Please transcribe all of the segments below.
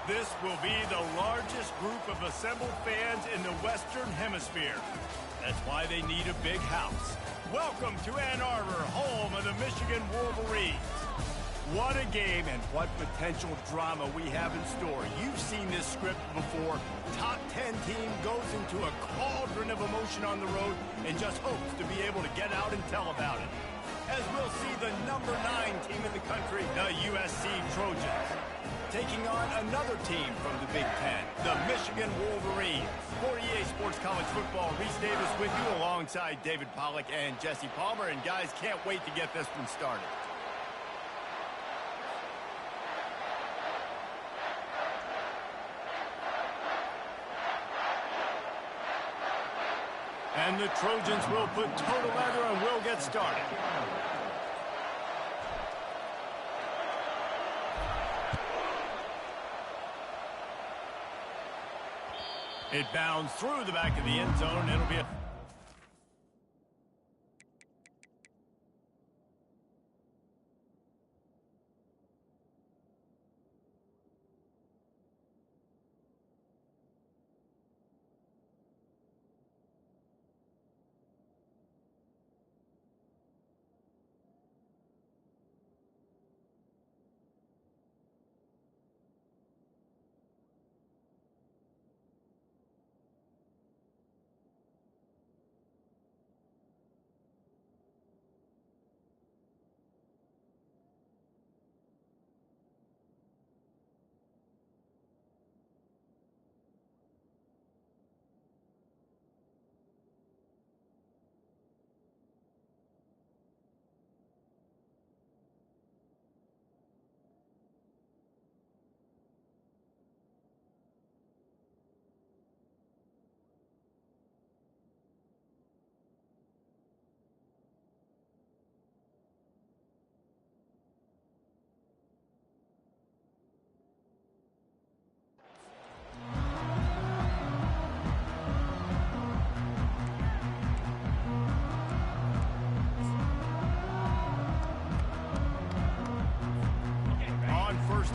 This will be the largest group of assembled fans in the Western Hemisphere. That's why they need a big house. Welcome to Ann Arbor, home of the Michigan Wolverines. What a game and what potential drama we have in store. You've seen this script before. Top 10 team goes into a cauldron of emotion on the road and just hopes to be able to get out and tell about it. As we'll see the number 9 team in the country, the USC Trojans, taking on another team from the Big Ten, the Michigan Wolverines. For EA Sports College Football, Reese Davis with you alongside David Pollack and Jesse Palmer. And guys, can't wait to get this one started. And the Trojans will put total leather and will get started. It bounds through the back of the end zone. It'll be a...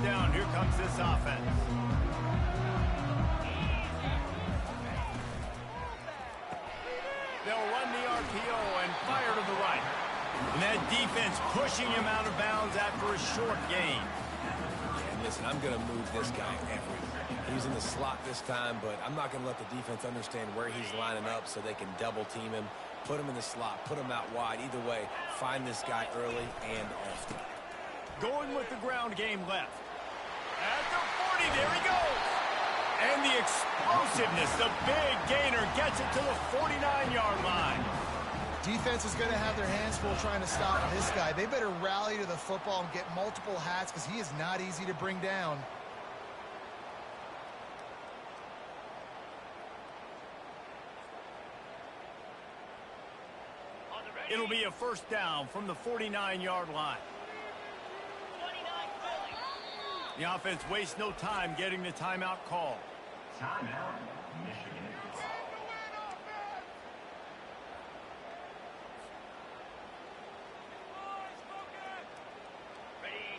down. Here comes this offense. They'll run the RPO and fire to the right. And that defense pushing him out of bounds after a short gain. And listen, I'm going to move this guy everywhere. He's in the slot this time, but I'm not going to let the defense understand where he's lining up so they can double team him, put him in the slot, put him out wide. Either way, find this guy early and often. Going with the ground game left. At the 40, there he goes. And the explosiveness, the big gainer gets it to the 49-yard line. Defense is going to have their hands full trying to stop this guy. They better rally to the football and get multiple hats because he is not easy to bring down. It'll be a first down from the 49-yard line. The offense wastes no time getting the timeout call. Timeout, Michigan.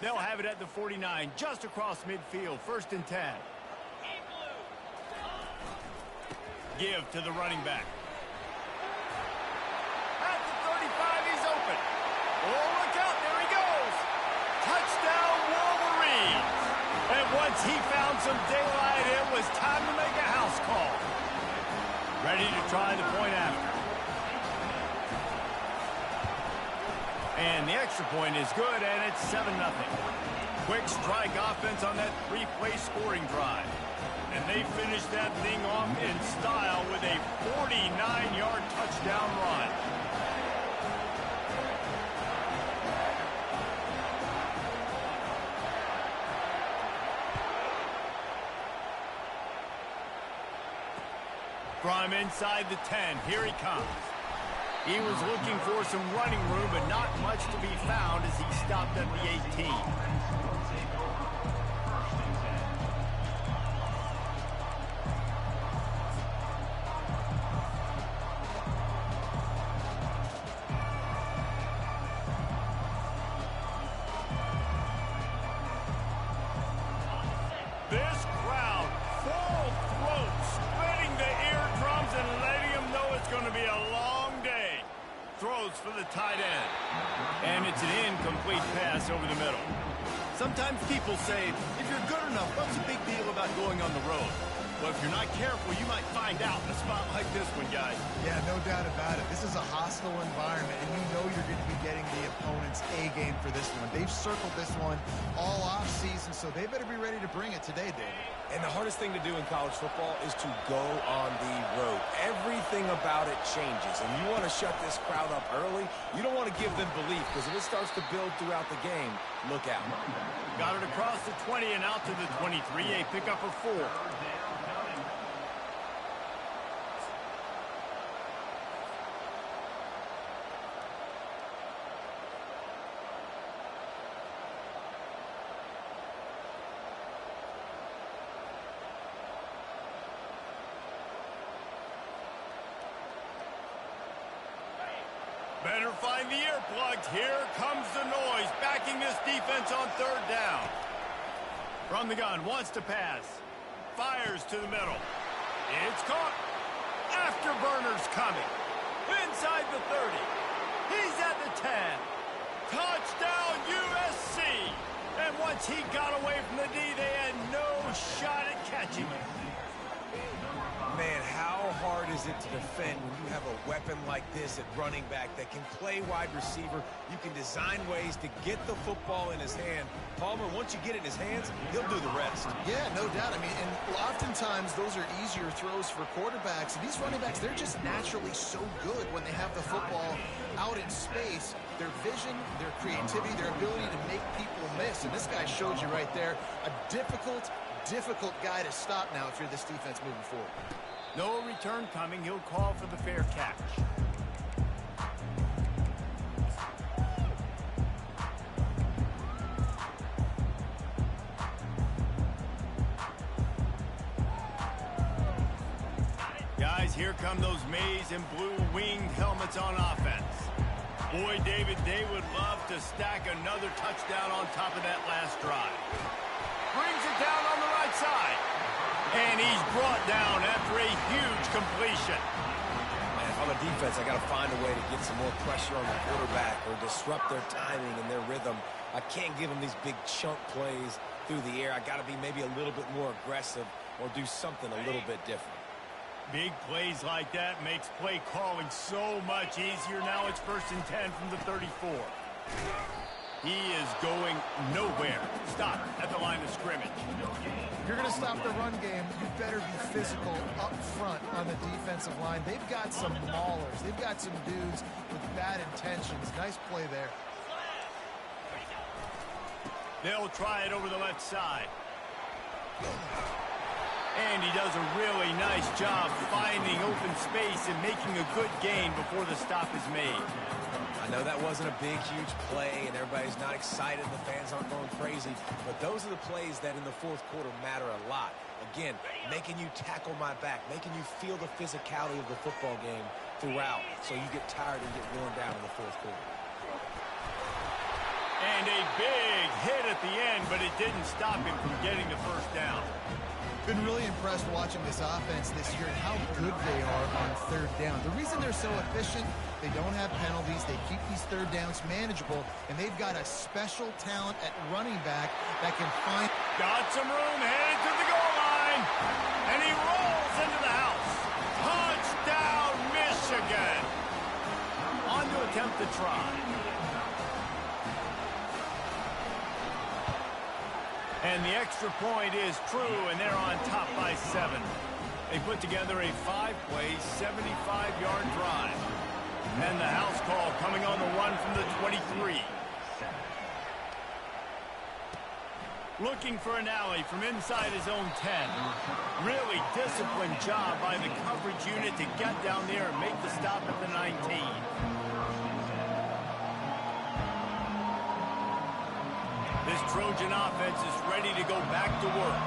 They'll have it at the 49, just across midfield, 1st and 10. Give to the running back. At the 35, he's open. Oh, look out, there he goes. Touchdown, Wolverines. And once he found some daylight, it was time to make a house call. Ready to try the point after. And the extra point is good, and it's 7-0. Quick strike offense on that 3-play scoring drive. And they finish that thing off in style with a 49-yard touchdown run. From inside the 10, here he comes. He was looking for some running room, but not much to be found as he stopped at the 18. This to be a long day. Throws for the tight end. And it's an incomplete pass over the middle. Sometimes people say, if you're good enough, what's the big deal about going on the road? Well, if you're not careful, you might find out in a spot like this one, guys. Yeah, no doubt about it. This is a hostile environment, and you know you're going to be getting the opponent's A game for this one. They've circled this one all off season, so they better be ready to bring it today, David. And the hardest thing to do in college football is to go on the road. Everything about it changes, and you want to shut this crowd up early. You don't want to give them belief, because if it starts to build throughout the game, look out. Got it across the 20 and out to the 23, a pickup of 4. Better find the earplugs. Here comes the noise, backing this defense on 3rd down. From the gun, wants to pass. Fires to the middle. It's caught. Afterburner's coming. Inside the 30. He's at the 10. Touchdown, USC. And once he got away from the D, they had no shot at catching him. Man, how hard is it to defend when you have a weapon like this at running back that can play wide receiver? You can design ways to get the football in his hand. Palmer, once you get it in his hands, he'll do the rest. Yeah, no doubt. I mean, and oftentimes those are easier throws for quarterbacks. These running backs, they're just naturally so good when they have the football out in space. Their vision, their creativity, their ability to make people miss. And this guy showed you right there, a difficult guy to stop now if you're this defense moving forward. No return coming. He'll call for the fair catch. Guys, here come those maize and blue winged helmets on offense. Boy, David, they would love to stack another touchdown on top of that last drive. Brings it down on the right side. And he's brought down after a huge completion. Man, if I'm a defense, I got to find a way to get some more pressure on the quarterback or disrupt their timing and their rhythm. I can't give them these big chunk plays through the air. I got to be maybe a little bit more aggressive or do something a little bit different. Big plays like that makes play calling so much easier. Now it's 1st and 10 from the 34. He is going nowhere. Stop at the line of scrimmage. If you're going to stop the run game, you better be physical up front on the defensive line. They've got some maulers. They've got some dudes with bad intentions. Nice play there. They'll try it over the left side. And he does a really nice job finding open space and making a good gain before the stop is made. I know that wasn't a big, huge play, and everybody's not excited. The fans aren't going crazy. But those are the plays that in the 4th quarter matter a lot. Again, making you tackle my back, making you feel the physicality of the football game throughout so you get tired and get worn down in the 4th quarter. And a big hit at the end, but it didn't stop him from getting the 1st down. Been really impressed watching this offense this year and how good they are on 3rd down. The reason they're so efficient, they don't have penalties, they keep these 3rd downs manageable, and they've got a special talent at running back that can find... Got some room, headed to the goal line, and he rolls into the house. Touchdown, Michigan! On to attempt to try. And the extra point is true, and they're on top by 7. They put together a 5-play, 75-yard drive. And the house call coming on the run from the 23. Looking for an alley from inside his own 10. Really disciplined job by the coverage unit to get down there and make the stop at the 19. This Trojan offense is ready to go back to work.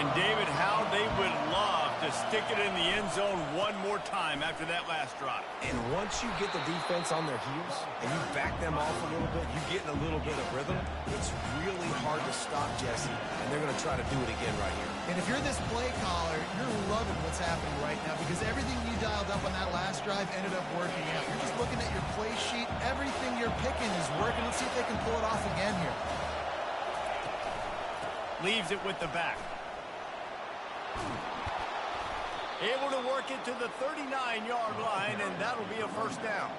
And David, how they would love to stick it in the end zone one more time after that last drive. And once you get the defense on their heels and you back them off a little bit, you get in a little bit of rhythm, it's really hard to stop Jesse, and they're going to try to do it again right here. And if you're this play caller, you're loving what's happening right now because everything you dialed up on that last drive ended up working out. You're just looking at your play sheet. Everything you're picking is working. Let's see if they can pull it off again here. Leaves it with the back. Able to work it to the 39-yard line, and that'll be a first down.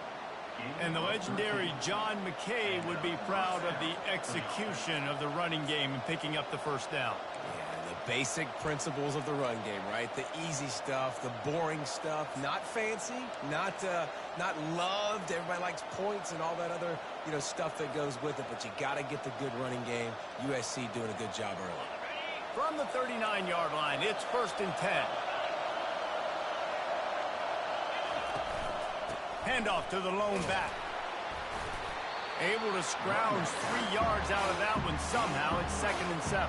And the legendary John McKay would be proud of the execution of the running game and picking up the first down. Yeah, the basic principles of the run game, right? The easy stuff, the boring stuff, not fancy, not loved. Everybody likes points and all that other, stuff that goes with it, but you got to get the good running game. USC doing a good job early. From the 39-yard line, it's 1st and 10. Handoff to the lone back. Able to scrounge 3 yards out of that one somehow. It's 2nd and 7.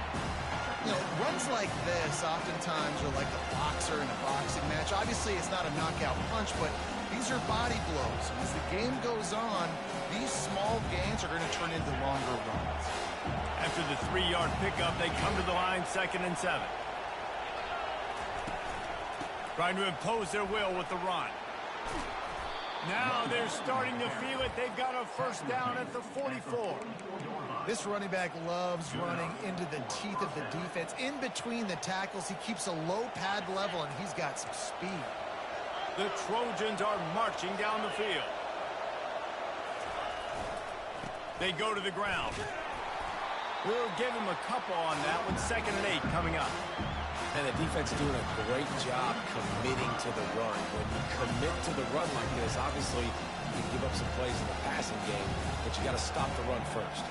Runs like this oftentimes are like a boxer in a boxing match. Obviously, it's not a knockout punch, but these are body blows. As the game goes on, these small gains are going to turn into longer runs. After the 3-yard pickup, they come to the line, 2nd and 7. Trying to impose their will with the run. Now they're starting to feel it. They've got a first down at the 44. This running back loves running into the teeth of the defense. In between the tackles, he keeps a low pad level, and he's got some speed. The Trojans are marching down the field. They go to the ground. We'll give him a couple on that one. 2nd and 8 coming up. And the defense doing a great job committing to the run. When you commit to the run like this, obviously you can give up some plays in the passing game, but you got to stop the run first.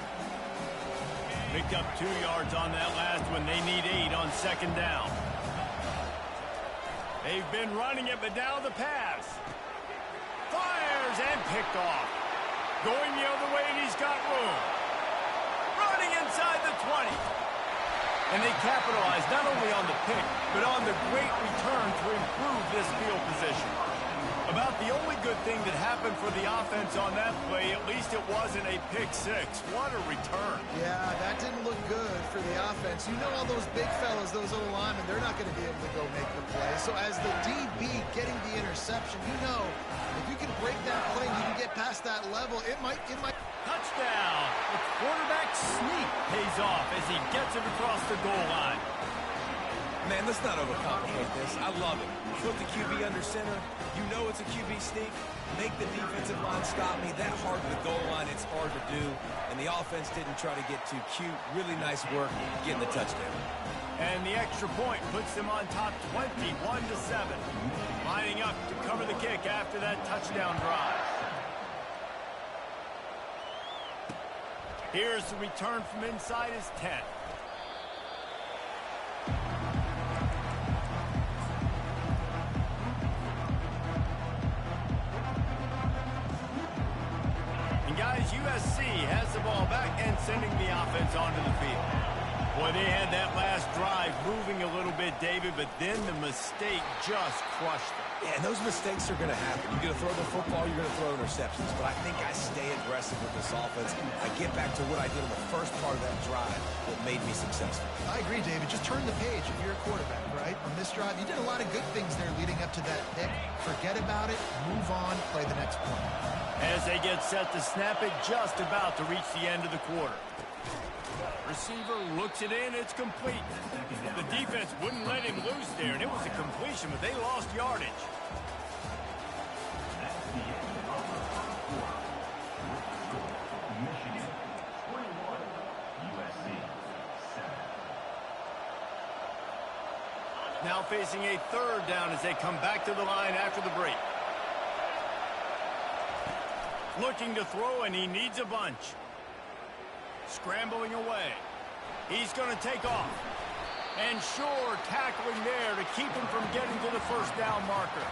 Picked up 2 yards on that last one. They need 8 on 2nd down. They've been running it, but now the pass. Fires and picked off. Going the other way, and he's got room. Running inside the 20. And they capitalize not only on the pick, but on the great return to improve this field position. About the only good thing that happened for the offense on that play, at least it wasn't a pick six. What a return. Yeah, that didn't look good for the offense. You know all those big fellas, those little linemen, they're not going to be able to go make the play. So as the DB getting the interception, if you can break that play and you can get past that level, it might. Touchdown. The quarterback sneak pays off as he gets it across the goal line. Man, let's not overcomplicate this. I love it. Put the QB under center. You know it's a QB sneak. Make the defensive line stop me. That hard to the goal line, it's hard to do. And the offense didn't try to get too cute. Really nice work getting the touchdown. And the extra point puts them on top 21-7. Lining up to cover the kick after that touchdown drive. Here's the return from inside his 10. And guys, USC has the ball back and sending the offense onto the field. Boy, they had that last drive moving a little bit, David, but then the mistake just crushed them. Yeah, and those mistakes are going to happen. You're going to throw the football, you're going to throw interceptions. But I think I stay aggressive with this offense. I get back to what I did in the first part of that drive that made me successful. I agree, David. Just turn the page if you're a quarterback, right? On this drive, you did a lot of good things there leading up to that pick. Forget about it, move on, play the next play. As they get set to snap it, just about to reach the end of the quarter. Receiver looks it in, it's complete. The defense wouldn't let him loose there, and it was a completion, but they lost yardage. Michigan 21, USC 7. Now facing a 3rd down as they come back to the line after the break. Looking to throw, and he needs a bunch. Scrambling away. He's going to take off. And sure, tackling there to keep him from getting to the first down marker.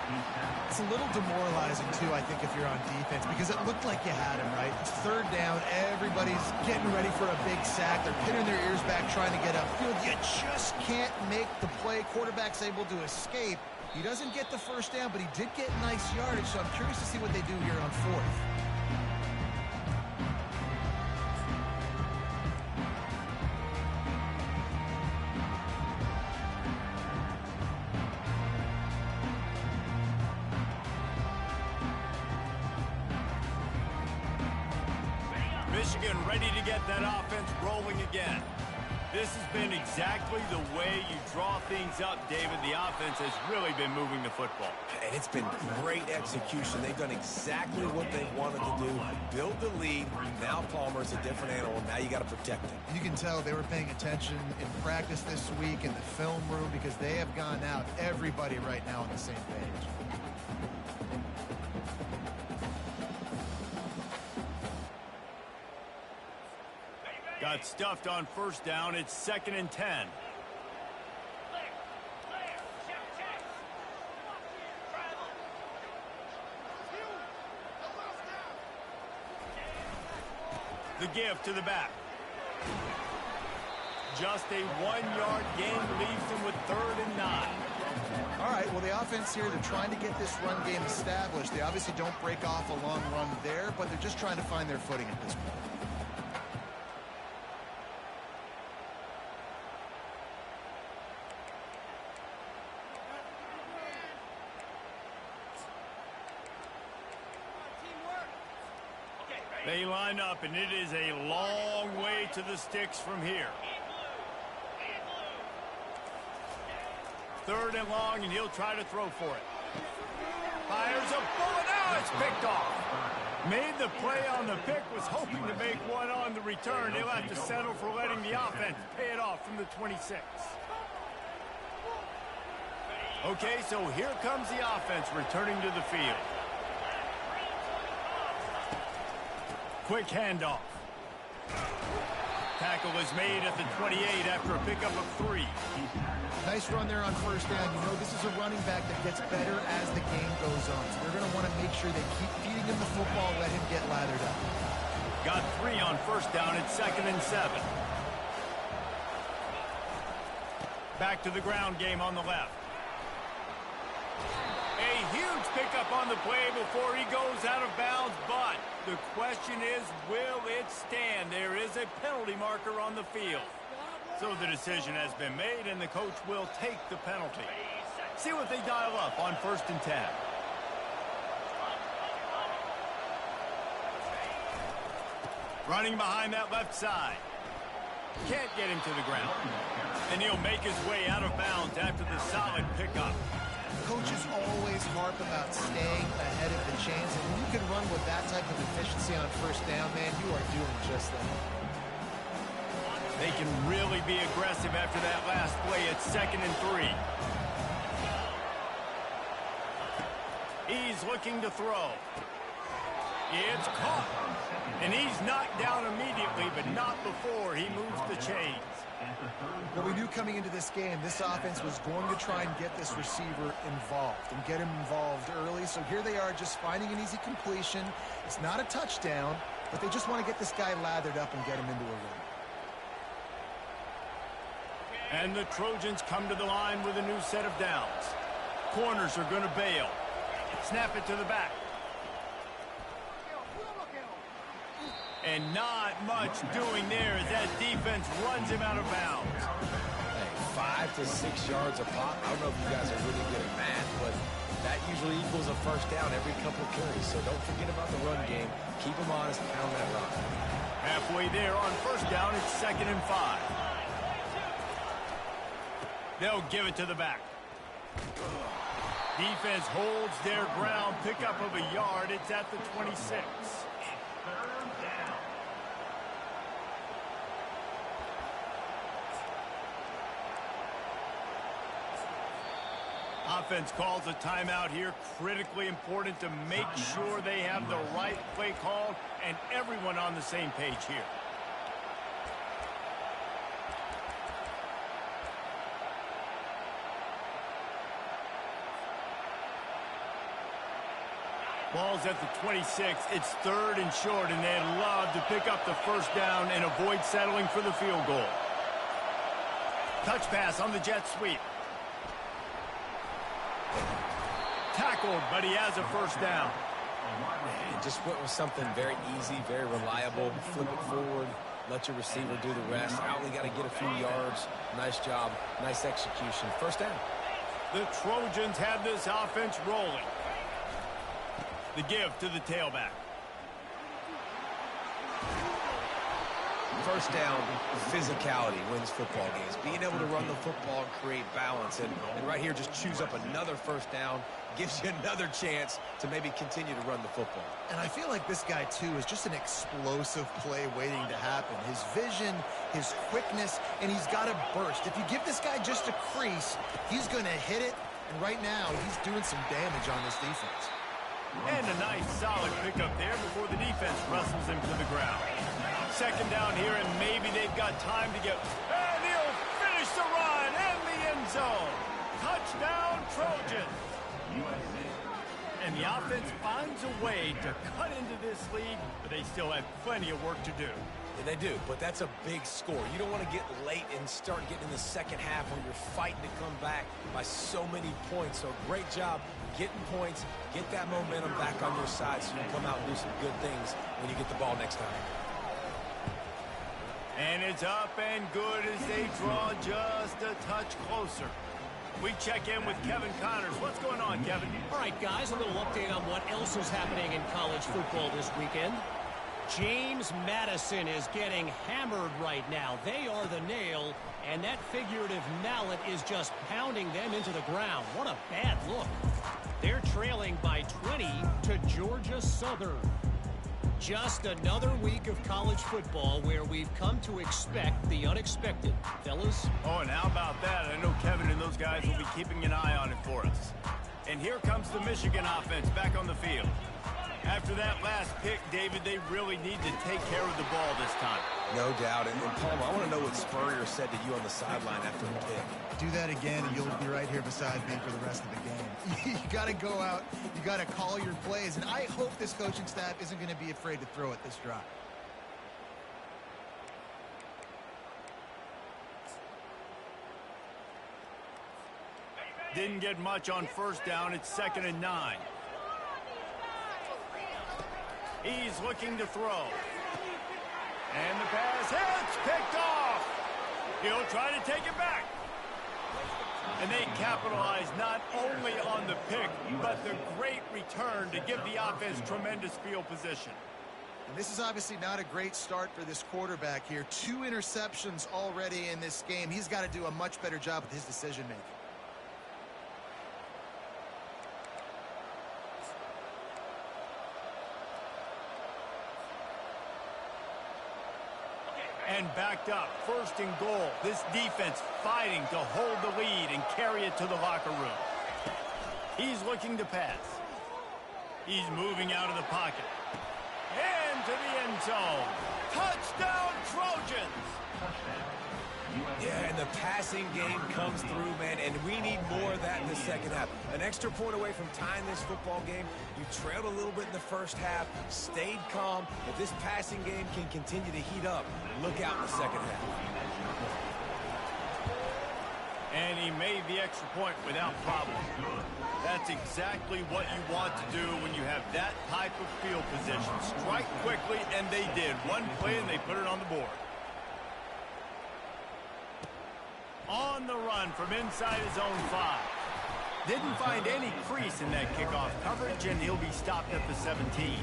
It's a little demoralizing, too, I think, if you're on defense, because it looked like you had him, right? It's 3rd down. Everybody's getting ready for a big sack. They're pinning their ears back, trying to get upfield. You just can't make the play. Quarterback's able to escape. He doesn't get the first down, but he did get nice yardage, so I'm curious to see what they do here on 4th. Michigan ready to get that offense rolling again. This has been exactly the way you draw things up, David. The offense has really been moving the football. And it's been great execution. They've done exactly what they wanted to do. Build the lead. Now Palmer's a different animal. Now you got to protect him. You can tell they were paying attention in practice this week in the film room because they have gone out, everybody right now on the same page. Got stuffed on first down. It's 2nd and 10. The give to the back. Just a 1-yard gain leaves them with 3rd and 9. All right, well, the offense here, they're trying to get this run game established. They obviously don't break off a long run there, but they're just trying to find their footing at this point. They line up, and it is a long way to the sticks from here. 3rd and long, and he'll try to throw for it. Fires a bullet. Now it's picked off. Made the play on the pick, was hoping to make one on the return. He'll have to settle for letting the offense pay it off from the 26. Okay, so here comes the offense returning to the field. Quick handoff. Tackle is made at the 28 after a pickup of 3. Nice run there on first down. You know, this is a running back that gets better as the game goes on. So they're going to want to make sure they keep feeding him the football, let him get lathered up. Got 3 on first down. It's 2nd and 7. Back to the ground game on the left. A huge pickup on the play before he goes out of bounds, but the question is, will it stand? There is a penalty marker on the field. So the decision has been made, and the coach will take the penalty. See what they dial up on 1st and 10. Running behind that left side. Can't get him to the ground. And he'll make his way out of bounds after the solid pickup. Coaches always harp about staying ahead of the chains, and when you can run with that type of efficiency on first down, man, you are doing just that. They can really be aggressive after that last play. It's 2nd and 3. He's looking to throw. It's caught. And he's knocked down immediately, but not before he moves the chains. Well, we knew coming into this game, this offense was going to try and get this receiver involved and get him involved early. So here they are just finding an easy completion. It's not a touchdown, but they just want to get this guy lathered up and get him into a run. And the Trojans come to the line with a new set of downs. Corners are going to bail. Snap it to the back. And not much doing there as that defense runs him out of bounds. Hey, 5 to 6 yards a pop. I don't know if you guys are really good at math, but that usually equals a first down every couple of carries. So don't forget about the run game. Keep them honest, pound that rock. Halfway there on first down, it's 2nd and 5. They'll give it to the back. Defense holds their ground. Pickup of a yard. It's at the 26. Offense calls a timeout here. Critically important to make sure they have the right play called and everyone on the same page here. Ball's at the 26. It's 3rd and short, and they'd love to pick up the first down and avoid settling for the field goal. Touch pass on the jet sweep. Tackled, but he has a first down. And just went with something very easy, very reliable. Flip it forward. Let your receiver do the rest. I only got to get a few yards. Nice job. Nice execution. First down. The Trojans have this offense rolling. The give to the tailback. first down, physicality wins football games. Being able to run the football and create balance. And right here, just choose up another first down, gives you another chance to maybe continue to run the football. And I feel like this guy, too, is just an explosive play waiting to happen. His vision, his quickness, and he's got a burst. If you give this guy just a crease, he's going to hit it. And right now, he's doing some damage on this defense. And a nice, solid pickup there before the defense wrestles him to the ground. Second down here, and maybe they've got time to get... And he'll finish the run in the end zone. Touchdown, Trojans. And the offense finds a way to cut into this lead, but they still have plenty of work to do. Yeah, they do, but that's a big score. You don't want to get late and start getting in the second half where you're fighting to come back by so many points. So great job getting points, get that momentum back on your side so you can come out and do some good things when you get the ball next time. And it's up and good as they draw just a touch closer. We check in with Kevin Connors. What's going on, Kevin? All right, guys, a little update on what else is happening in college football this weekend. James Madison is getting hammered right now. They are the nail, and that figurative mallet is just pounding them into the ground. What a bad look. They're trailing by 20 to Georgia Southern. Just another week of college football where we've come to expect the unexpected. Fellas? Oh, and how about that? I know Kevin and those guys will be keeping an eye on it for us. And here comes the Michigan offense back on the field. After that last pick, David, they really need to take care of the ball this time. No doubt. And Palmer, I want to know what Spurrier said to you on the sideline after the pick. Do that again, and you'll be right here beside me for the rest of the game. You got to go out. You got to call your plays. And I hope this coaching staff isn't going to be afraid to throw it this drive. Didn't get much on first down. It's 2nd and 9. He's looking to throw. And the pass hits, picked off. He'll try to take it back. And they capitalize not only on the pick, but the great return to give the offense tremendous field position. And this is obviously not a great start for this quarterback here. 2 interceptions already in this game. He's got to do a much better job with his decision-making. And backed up, 1st and goal. This defense fighting to hold the lead and carry it to the locker room. He's looking to pass. He's moving out of the pocket. Into the end zone. Touchdown, Trojans! Yeah, and the passing game comes through, man, and we need more of that in the second half. An extra point away from tying this football game. You trailed a little bit in the first half, stayed calm. If this passing game can continue to heat up, look out in the second half. And he made the extra point without problem. That's exactly what you want to do when you have that type of field position. Strike quickly, and they did. One play, and they put it on the board. On the run from inside his own 5. Didn't find any crease in that kickoff coverage, and he'll be stopped at the 17.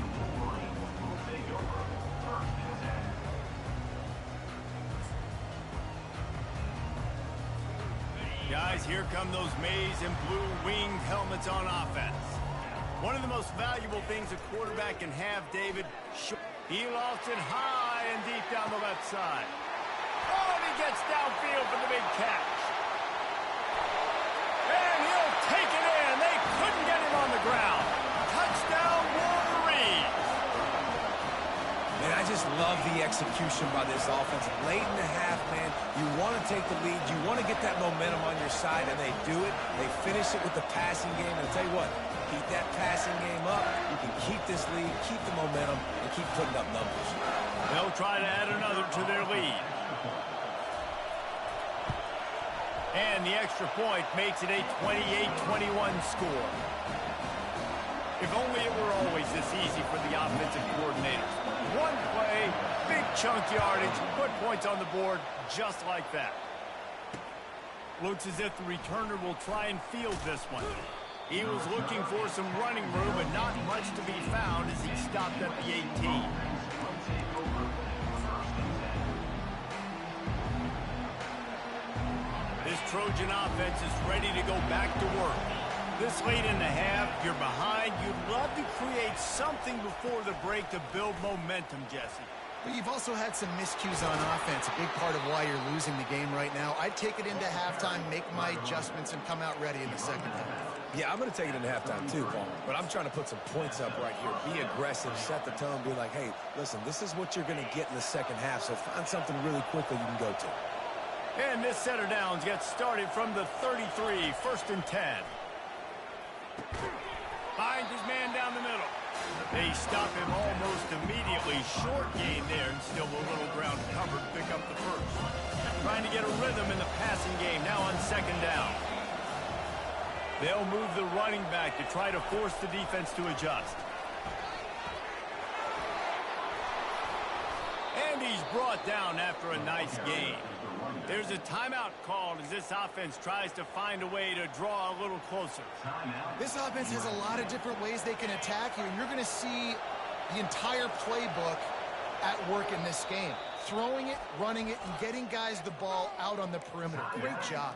Guys, here come those maize and blue winged helmets on offense. One of the most valuable things a quarterback can have, David. He lost it high and deep down the left side. Oh, and he gets downfield for the big catch. And he'll take it in. They couldn't get him on the ground. Touchdown, Wolverines. Man, I just love the execution by this offense. Late in the half, man, you want to take the lead. You want to get that momentum on your side, and they do it. They finish it with the passing game. And I'll tell you what, keep that passing game up. You can keep this lead, keep the momentum, and keep putting up numbers. They'll try to add another to their lead. And the extra point makes it a 28-21 score. If only it were always this easy for the offensive coordinators. One play, big chunk yardage, put points on the board just like that. Looks as if the returner will try and field this one. He was looking for some running room, but not much to be found as he stopped at the 18. Trojan offense is ready to go back to work. This late in the half, you're behind. You'd love to create something before the break to build momentum, Jesse. But you've also had some miscues on offense, a big part of why you're losing the game right now. I'd take it into halftime, make my adjustments, and come out ready in the second half. Yeah, I'm going to take it into halftime too, Paul. But I'm trying to put some points up right here. Be aggressive, set the tone, be like, hey, listen, this is what you're going to get in the second half, so find something really quickly you can go to. And this set of downs gets started from the 33, 1st and 10. Finds his man down the middle. They stop him almost immediately. Short gain there, and still a little ground covered to pick up the first. Trying to get a rhythm in the passing game, now on 2nd down. They'll move the running back to try to force the defense to adjust. And he's brought down after a nice gain. There's a timeout called as this offense tries to find a way to draw a little closer. This offense has a lot of different ways they can attack you, and you're going to see the entire playbook at work in this game. Throwing it, running it, and getting guys the ball out on the perimeter. Great job.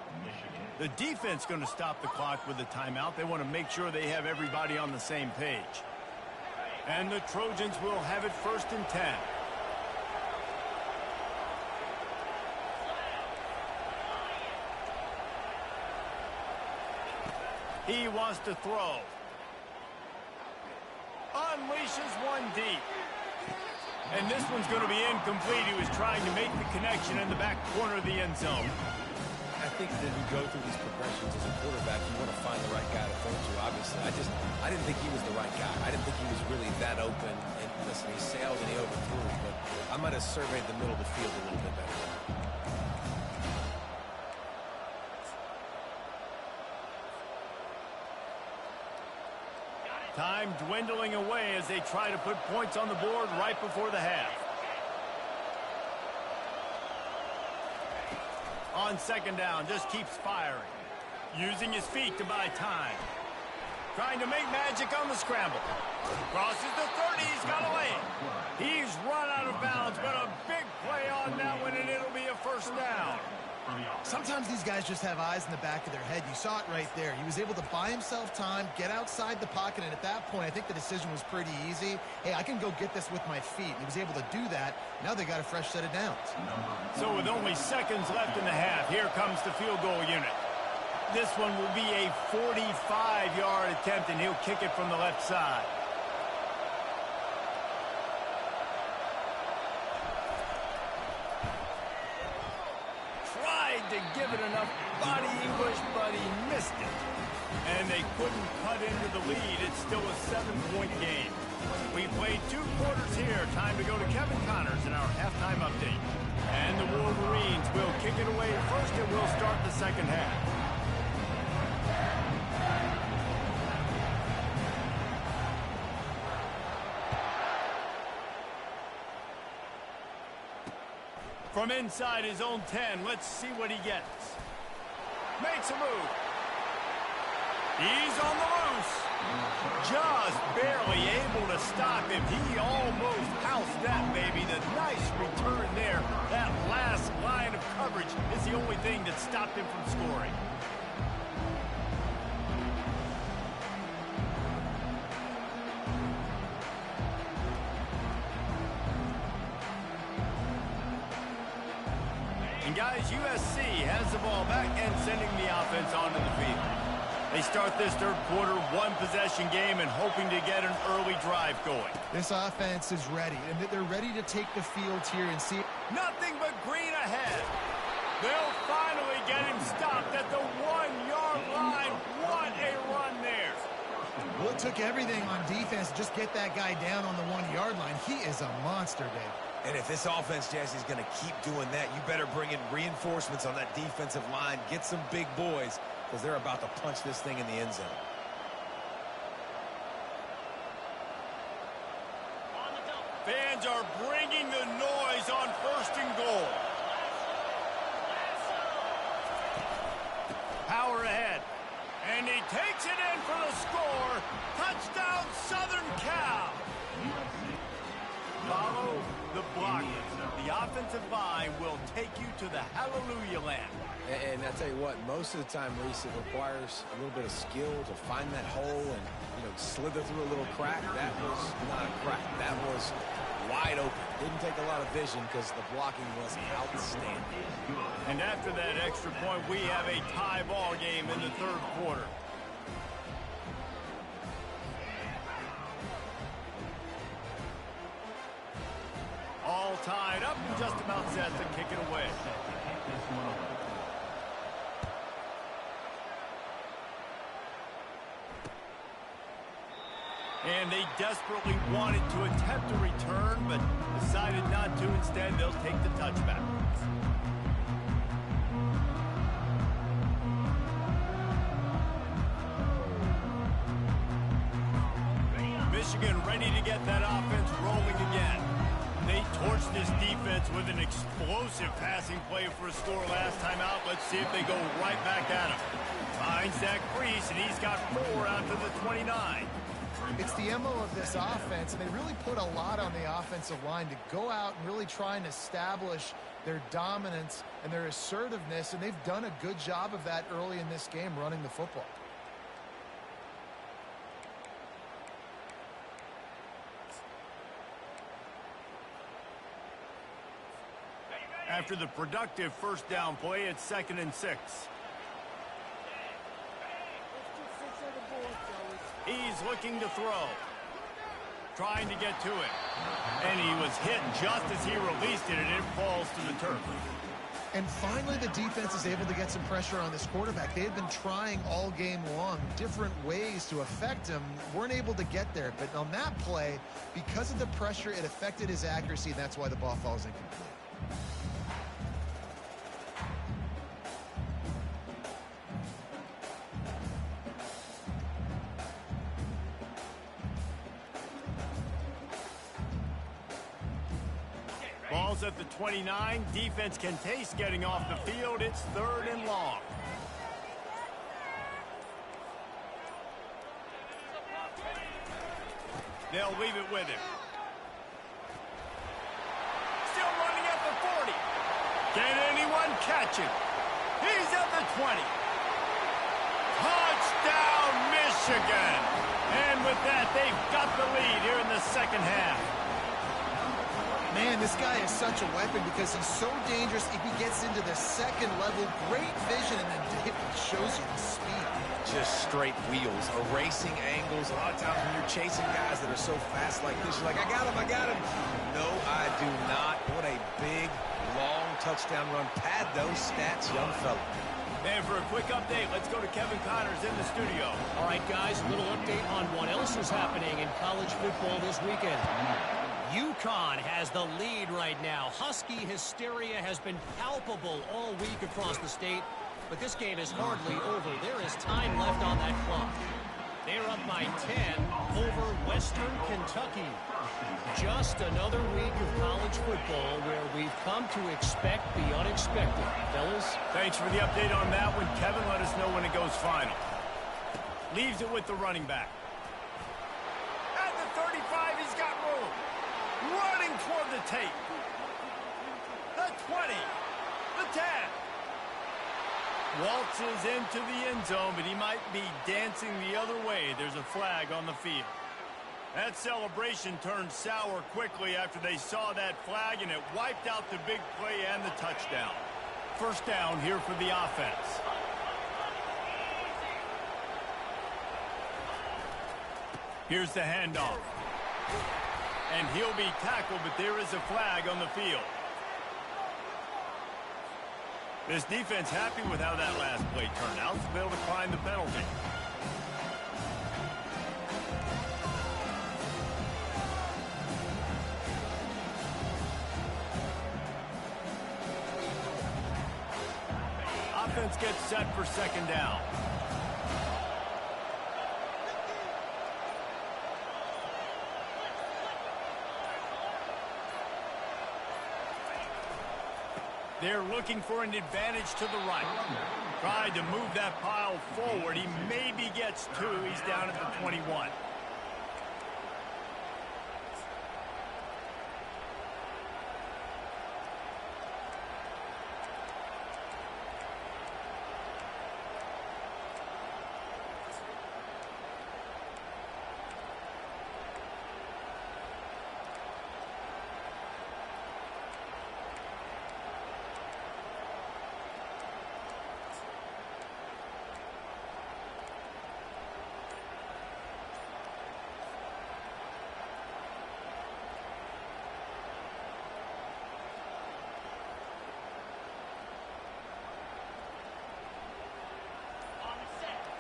The defense going to stop the clock with a timeout. They want to make sure they have everybody on the same page. And the Trojans will have it 1st and 10. He wants to throw. Unleashes one deep. And this one's going to be incomplete. He was trying to make the connection in the back corner of the end zone. I think that you go through these progressions as a quarterback, you want to find the right guy to throw to, obviously. I didn't think he was the right guy. I didn't think he was really that open. And listen, he sailed and he overthrew, but I might have surveyed the middle of the field a little bit better. Time dwindling away as they try to put points on the board right before the half. On 2nd down, just keeps firing. Using his feet to buy time. Trying to make magic on the scramble. Crosses the 30, he's got to lay it. He's run out of bounds, but a big play on that one, and it'll be a 1st down. Sometimes these guys just have eyes in the back of their head. You saw it right there. He was able to buy himself time, get outside the pocket, and at that point, I think the decision was pretty easy. Hey, I can go get this with my feet. And he was able to do that. Now they got a fresh set of downs. So with only seconds left in the half, here comes the field goal unit. This one will be a 45-yard attempt, and he'll kick it from the left side. To give it enough body English, but he missed it. And they couldn't cut into the lead. It's still a 7-point game. We played 2 quarters here. Time to go to Kevin Connors in our halftime update. And the Wolverines will kick it away first, and we'll start the second half. From inside his own 10, let's see what he gets. Makes a move. He's on the loose. Just barely able to stop him. He almost housed that baby. The nice return there. That last line of coverage is the only thing that stopped him from scoring. And guys, USC has the ball back and sending the offense onto the field. They start this 3rd quarter, 1-possession game and hoping to get an early drive going. This offense is ready, and they're ready to take the field here and see. Nothing but green ahead. They'll finally get him stopped at the 1-yard line. What a run there. Well, it took everything on defense to just get that guy down on the 1-yard line. He is a monster, Dave. And if this offense, Jesse, is going to keep doing that, you better bring in reinforcements on that defensive line. Get some big boys, because they're about to punch this thing in the end zone. Fans are bringing the noise on 1st and goal. Power ahead. And he takes it in for the score. Touchdown, Southern Cal. Follow the blockers. The offensive line will take you to the Hallelujah land. And I tell you what, most of the time, Reese, it requires a little bit of skill to find that hole and, slither through a little crack. That was not a crack. That was wide open. Didn't take a lot of vision because the blocking was outstanding. And after that extra point, we have a tie ball game in the third quarter. All tied up and just about set to kick it away. And they desperately wanted to attempt a return, but decided not to. Instead, they'll take the touchback. Michigan ready to get that offense rolling again. They torched this defense with an explosive passing play for a score last time out. Let's see if they go right back at him. Finds Zach Priest, and he's got 4 out to the 29. It's the MO of this offense, and they really put a lot on the offensive line to go out and really try and establish their dominance and their assertiveness, and they've done a good job of that early in this game running the football. After the productive first down play, it's 2nd and 6. He's looking to throw. Trying to get to it. And he was hit just as he released it, and it falls to the turf. And finally, the defense is able to get some pressure on this quarterback. They had been trying all game long different ways to affect him. Weren't able to get there. But on that play, because of the pressure, it affected his accuracy, and that's why the ball falls incomplete. Ball's at the 29. Defense can taste getting off the field. It's 3rd and long. They'll leave it with him. Still running at the 40. Can anyone catch him? He's at the 20. Touchdown, Michigan! And with that, they've got the lead here in the second half. Man, this guy is such a weapon because he's so dangerous. If he gets into the second level, great vision, and then it shows you the speed. Just straight wheels, erasing angles. A lot of times when you're chasing guys that are so fast like this, you're like, I got him. No, I do not. What a big, long touchdown run. Pad those stats, young fella. And for a quick update, let's go to Kevin Connors in the studio. All right, guys, a little update on what else is happening in college football this weekend. UConn has the lead right now. Husky hysteria has been palpable all week across the state, but this game is hardly over. There is time left on that clock. They're up by 10 over Western Kentucky. Just another week of college football where we've come to expect the unexpected. Fellas? Thanks for the update on that one. Kevin, let us know when it goes final. Leaves it with the running back. At the 35, he's got room. Running toward the tape. The 20. The 10. Waltzes into the end zone, but he might be dancing the other way. There's a flag on the field. That celebration turned sour quickly after they saw that flag, and it wiped out the big play and the touchdown. First down here for the offense. Here's the handoff. And he'll be tackled, but there is a flag on the field. This defense happy with how that last play turned out, so they'll decline the penalty. Offense gets set for second down. They're looking for an advantage to the right. Tried to move that pile forward. He maybe gets 2. He's down at the 21.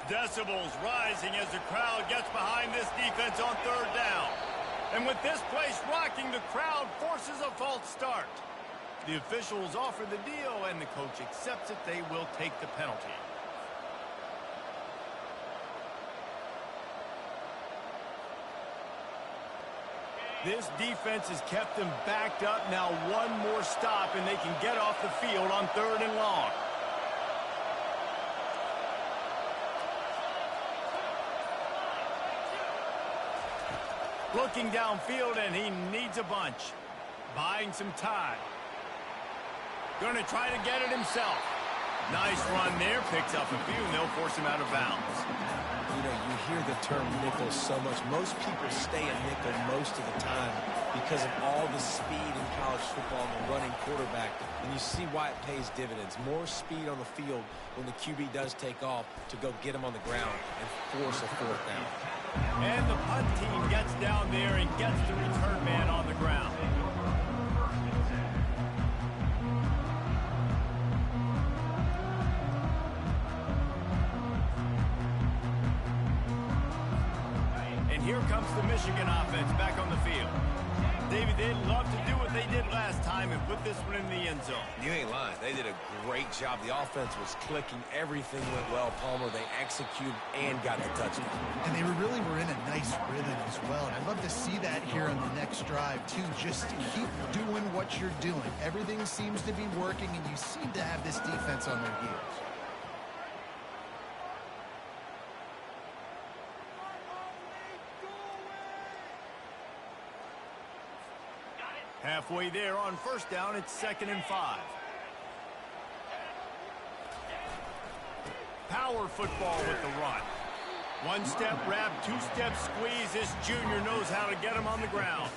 Decibels rising as the crowd gets behind this defense on third down. And with this place rocking, the crowd forces a false start. The officials offer the deal, and the coach accepts it. They will take the penalty. This defense has kept them backed up. Now one more stop, and they can get off the field on third and long. Looking downfield, and he needs a bunch. Buying some time. Going to try to get it himself. Nice run there. Picks up a few, and they'll force him out of bounds. You know, you hear the term nickel so much. Most people stay a nickel most of the time because of all the speed in college football and the running quarterback. And you see why it pays dividends. More speed on the field when the QB does take off to go get him on the ground and force a fourth down. And the punt team gets down there and gets the return man on the ground. And here comes the Michigan offense back on the field. David, they'd love to do what they did last time and put this one in the end zone. You ain't lying. They did a great job. The offense was clicking. Everything went well, Palmer. They executed and got the touchdown. And they really were in a nice rhythm as well. And I'd love to see that here on the next drive, too. Just keep doing what you're doing. Everything seems to be working, and you seem to have this defense on their heels. Halfway there on first down, it's 2nd and 5. Power football with the run. One step wrap, two step squeeze. This junior knows how to get him on the ground.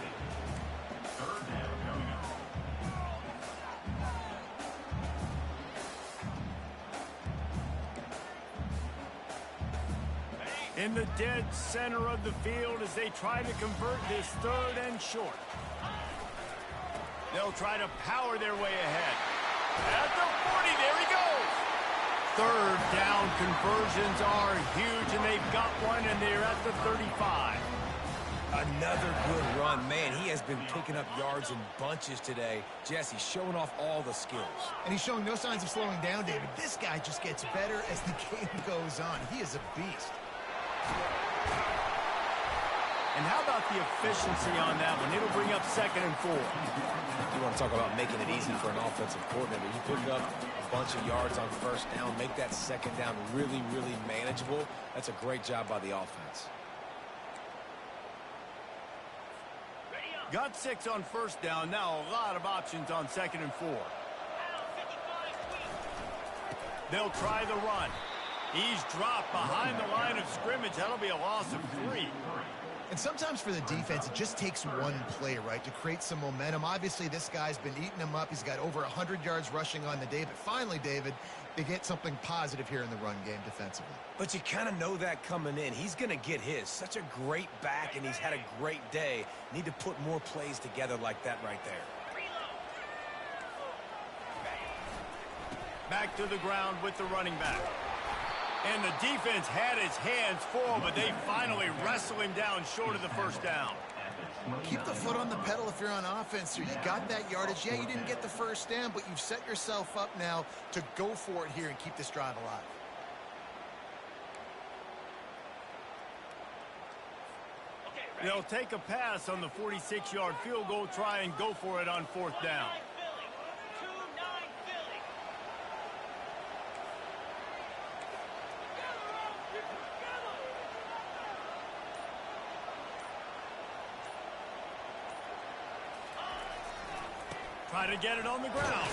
In the dead center of the field as they try to convert this 3rd and short. They'll try to power their way ahead. At the 40, there he goes. 3rd down conversions are huge, and they've got one, and they're at the 35. Another good run. Man, he has been picking up yards in bunches today. Jesse showing off all the skills. And he's showing no signs of slowing down, David. This guy just gets better as the game goes on. He is a beast. And how about the efficiency on that one? It'll bring up 2nd and 4. You want to talk about making it easy for an offensive coordinator. You pick up a bunch of yards on first down, make that 2nd down really, really manageable. That's a great job by the offense. Got 6 on first down. Now a lot of options on 2nd and 4. They'll try the run. He's dropped behind the line of scrimmage. That'll be a loss of 3. And sometimes for the defense, it just takes one play, right, to create some momentum. Obviously, this guy's been eating them up. He's got over 100 yards rushing on the day. But finally, David, they get something positive here in the run game defensively. But you kind of know that coming in. He's going to get his. Such a great back, and he's had a great day. Need to put more plays together like that right there. Back to the ground with the running back. And the defense had his hands full, but they finally wrestle him down short of the first down. Keep the foot on the pedal if you're on offense here. You got that yardage. Yeah, you didn't get the first down, but you've set yourself up now to go for it here and keep this drive alive. They'll take a pass on the 46-yard field goal, try and go for it on 4th down. Try to get it on the ground.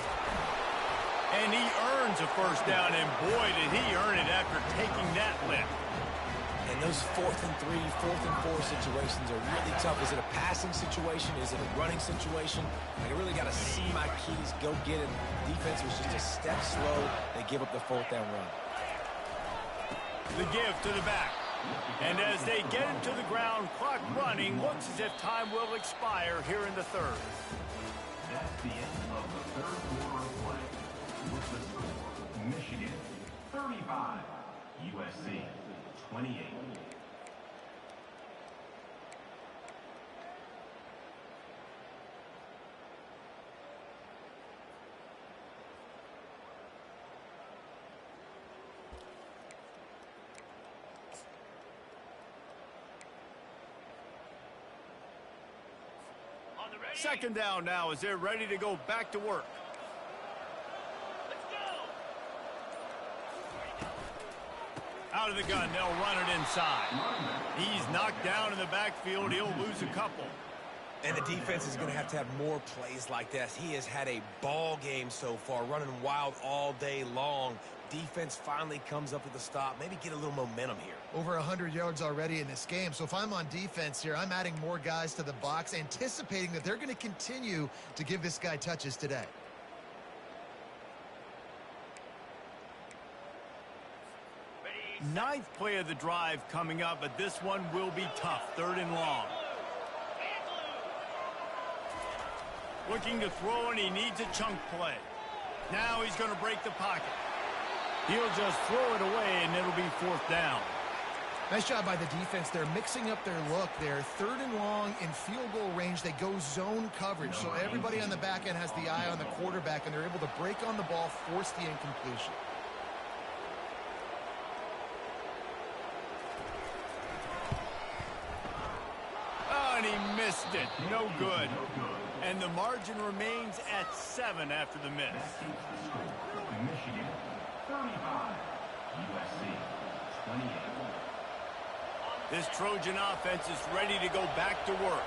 And he earns a first down, and boy, did he earn it after taking that lift. And those 4th and 3, 4th and 4 situations are really tough. Is it a passing situation? Is it a running situation? I really got to see my keys, go get it. Defense was just a step slow. They give up the 4th down run. The give to the back. And as they get him to the ground, clock running, looks as if time will expire here in the 3rd. That's the end of the 3rd quarter of play. With the score, Michigan 35, USC 28. Second down now as they're ready to go back to work. Out of the gun, they'll run it inside. He's knocked down in the backfield. He'll lose a couple. And the defense is going to have more plays like this. He has had a ball game so far, running wild all day long. Defense finally comes up with a stop. Maybe get a little momentum here. Over 100 yards already in this game. So if I'm on defense here, I'm adding more guys to the box, anticipating that they're going to continue to give this guy touches today. Ninth play of the drive coming up, but this one will be tough. 3rd and long. Looking to throw, and he needs a chunk play. Now he's going to break the pocket. He'll just throw it away, and it'll be 4th down. Nice job by the defense. They're mixing up their look. They're 3rd and long in field goal range. They go zone coverage, so everybody on the back end has the eye on the quarterback, and they're able to break on the ball, force the incompletion. Oh, and he missed it. No good. And the margin remains at 7 after the miss. Michigan 35, USC 28. This Trojan offense is ready to go back to work.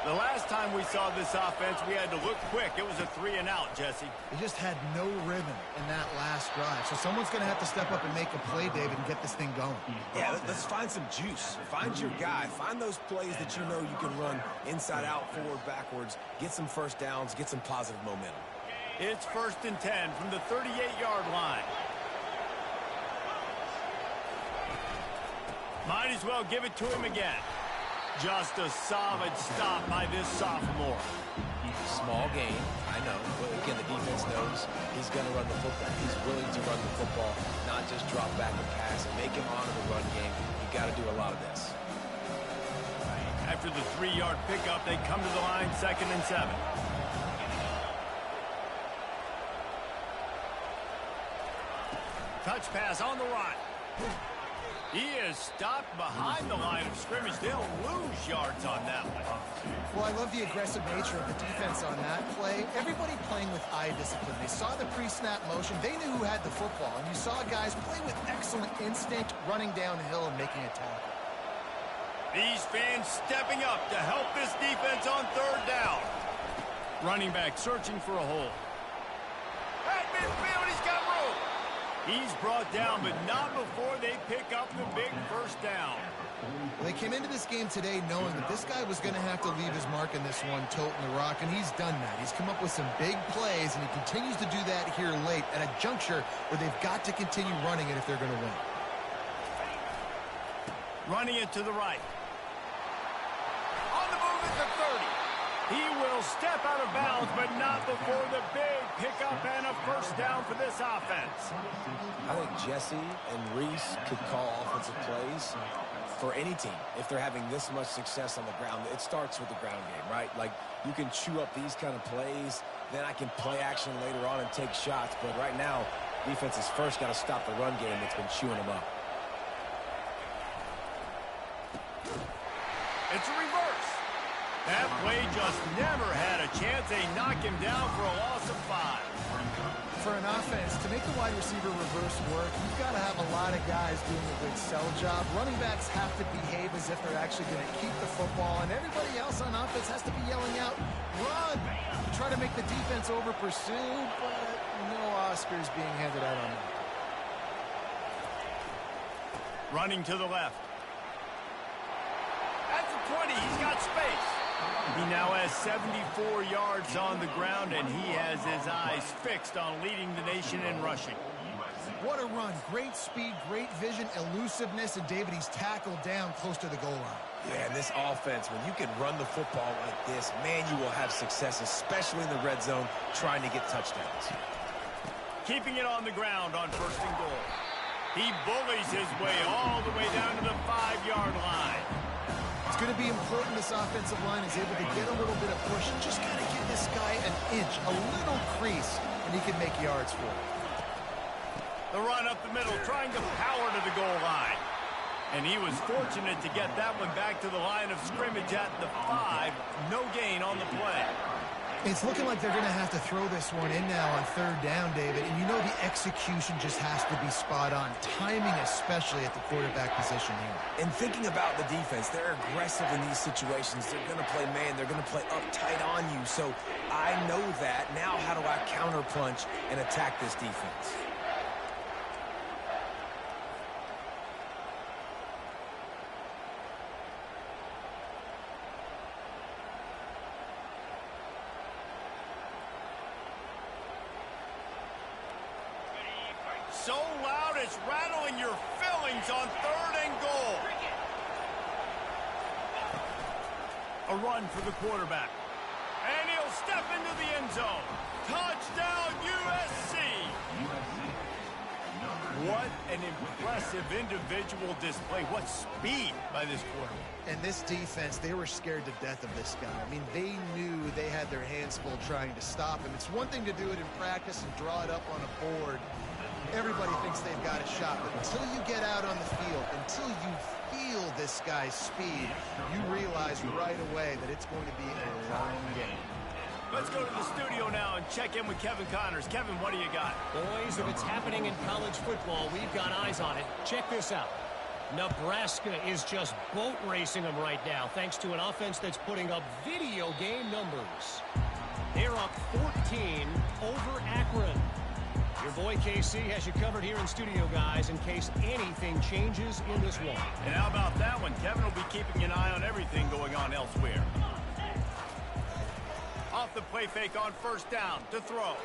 The last time we saw this offense, we had to look quick. It was a 3-and-out, Jesse. They just had no rhythm in that last drive. So someone's going to have to step up and make a play, David, and get this thing going. Yeah, let's find some juice. Find your guy. Find those plays that you know you can run inside out, forward, backwards. Get some first downs. Get some positive momentum. It's 1st and 10 from the 38-yard line. Might as well give it to him again. Just a solid stop by this sophomore. Small game, I know. But again, the defense knows he's going to run the football. He's willing to run the football, not just drop back and pass and make him honor the run game. You got to do a lot of this. After the 3-yard pickup, they come to the line 2nd and 7. Touch pass on the run. He is stopped behind the line of scrimmage. They'll lose yards on that one. Well, I love the aggressive nature of the defense on that play. Everybody playing with eye discipline. They saw the pre-snap motion. They knew who had the football. And you saw guys play with excellent instinct, running downhill and making a tackle. These fans stepping up to help this defense on 3rd down. Running back searching for a hole. At midfield, he's got room. He's brought down, but not before they pick up the big 1st down. They came into this game today knowing that this guy was going to have to leave his mark in this one, toting the rock, and he's done that. He's come up with some big plays, and he continues to do that here late at a juncture where they've got to continue running it if they're going to win. Running it to the right. On the move at the 30. He will step out of bounds, but not before the big pickup and a 1st down for this offense. I think Jesse and Reese could call offensive plays for any team if they're having this much success on the ground. It starts with the ground game, right? Like, you can chew up these kind of plays, then I can play action later on and take shots. But right now, defense has first got to stop the run game that's been chewing them up. It's a reverse. That play just never had a chance. They knock him down for a loss of 5. For an offense, to make the wide receiver reverse work, you've got to have a lot of guys doing a good sell job. Running backs have to behave as if they're actually going to keep the football, and everybody else on offense has to be yelling out, run! Try to make the defense over-pursue, but no Oscars being handed out on that. Running to the left. At the 20, he's got space. He now has 74 yards on the ground, and he has his eyes fixed on leading the nation in rushing. What a run. Great speed, great vision, elusiveness, and David, he's tackled down close to the goal line. Yeah, and this offense, when you can run the football like this, man, you will have success, especially in the red zone, trying to get touchdowns. Keeping it on the ground on 1st and goal. He bullies his way all the way down to the 5-yard line. It's going to be important this offensive line is able to get a little bit of push. Just got to give this guy an inch, a little crease, and he can make yards for it. The run up the middle, trying to power to the goal line. And he was fortunate to get that one back to the line of scrimmage at the 5. No gain on the play. It's looking like they're going to have to throw this one in now on 3rd down, David. And you know the execution just has to be spot on. Timing especially at the quarterback position here. And thinking about the defense, they're aggressive in these situations. They're going to play man. They're going to play uptight on you. So I know that. Now how do I counterpunch and attack this defense? So loud it's rattling your fillings on 3rd and goal. A run for the quarterback. And he'll step into the end zone. Touchdown USC. What an impressive individual display. What speed by this quarterback. And this defense, they were scared to death of this guy. I mean, they knew they had their hands full trying to stop him. It's one thing to do it in practice and draw it up on a board. Everybody thinks they've got a shot, but until you get out on the field, until you feel this guy's speed, you realize right away that it's going to be a long game. Let's go to the studio now and check in with Kevin Connors. Kevin, what do you got? Boys, if it's happening in college football, we've got eyes on it. Check this out. Nebraska is just boat racing them right now, thanks to an offense that's putting up video game numbers. They're up 14 over Akron. Your boy KC has you covered here in studio, guys, in case anything changes in this one. And how about that one? Kevin will be keeping an eye on everything going on elsewhere. Off the play fake on 1st down to throw.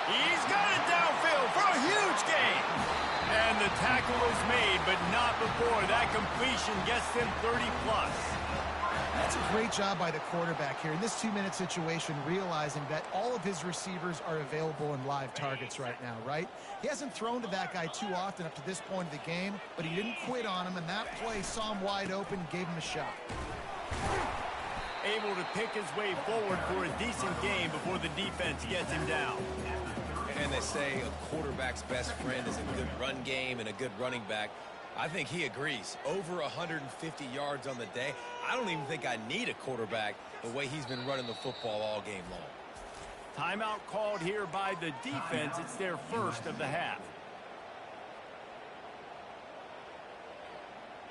He's got it downfield for a huge gain. And the tackle is made, but not before that completion gets him 30+. That's a great job by the quarterback here in this 2-minute situation, realizing that all of his receivers are available in live targets right now, right? He hasn't thrown to that guy too often up to this point of the game, but he didn't quit on him, and that play saw him wide open, gave him a shot. Able to pick his way forward for a decent game before the defense gets him down. And they say a quarterback's best friend is a good run game and a good running back. I think he agrees. Over 150 yards on the day. I don't even think I need a quarterback the way he's been running the football all game long. Timeout called here by the defense. It's their first of the half.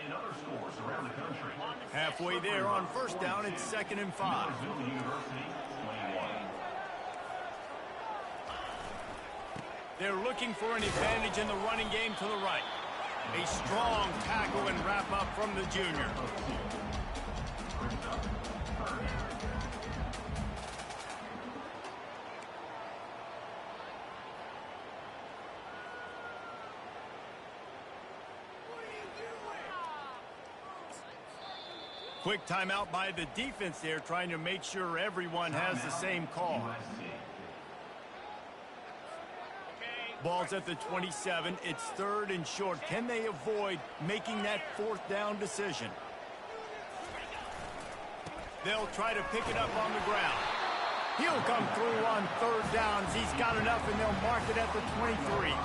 In other scores around the country. Halfway there on 1st down, it's 2nd and 5. University, 21. They're looking for an advantage in the running game to the right. A strong tackle and wrap up from the junior. Quick timeout by the defense there, trying to make sure everyone has the same call. Ball's at the 27. It's 3rd and short. Can they avoid making that 4th down decision? They'll try to pick it up on the ground. He'll come through on 3rd downs. He's got enough, and they'll mark it at the 23. You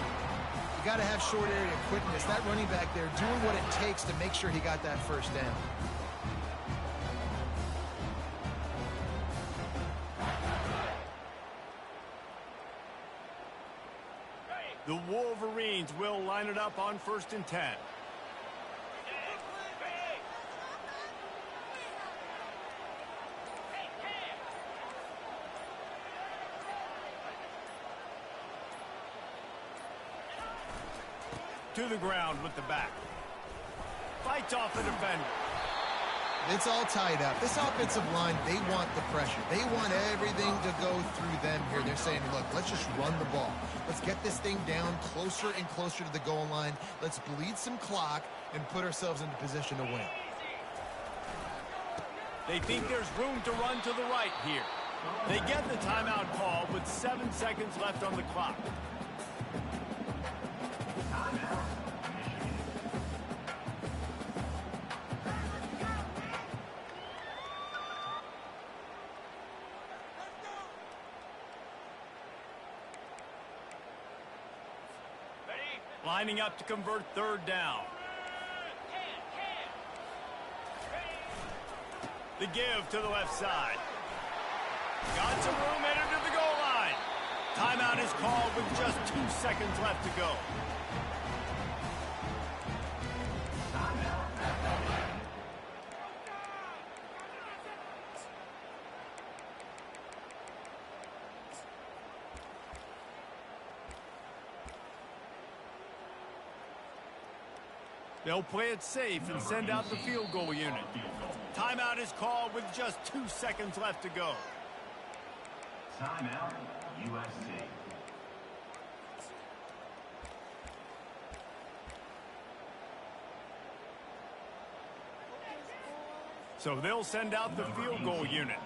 got to have short area quickness. That running back there doing what it takes to make sure he got that 1st down. The Wolverines will line it up on 1st and 10. To the ground with the back. Fights off the defender. It's all tied up. This offensive line, they want the pressure. They want everything to go through them here. They're saying, look, let's just run the ball. Let's get this thing down closer and closer to the goal line. Let's bleed some clock and put ourselves into position to win. They think there's room to run to the right here. They get the timeout call with 7 seconds left on the clock. Lining up to convert third down. The give to the left side. Got some room headed to the goal line. Timeout is called with just 2 seconds left to go. They'll play it safe and send out the field goal unit. Timeout is called with just 2 seconds left to go. Timeout, USC. So they'll send out the field goal unit.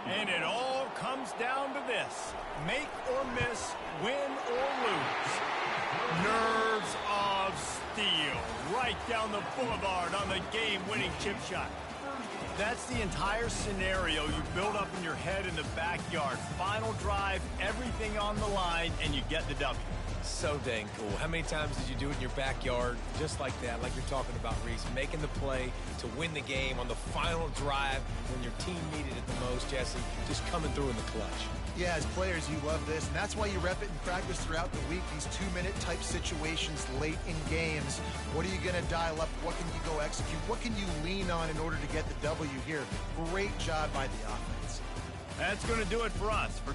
And it all comes down to this. Make or miss, win or lose. Nerves of steel. Right down the boulevard on the game-winning chip shot. That's the entire scenario you build up in your head in the backyard. Final drive, everything on the line, and you get the W. So dang cool. How many times did you do it in your backyard just like that, like you're talking about, Reese, making the play to win the game on the final drive when your team needed it the most, Jesse, just coming through in the clutch. Yeah, as players, you love this, and that's why you rep it in practice throughout the week, these 2-minute type situations late in games. What are you going to dial up? What can you go execute? What can you lean on in order to get the W here? Great job by the offense. That's going to do it for us.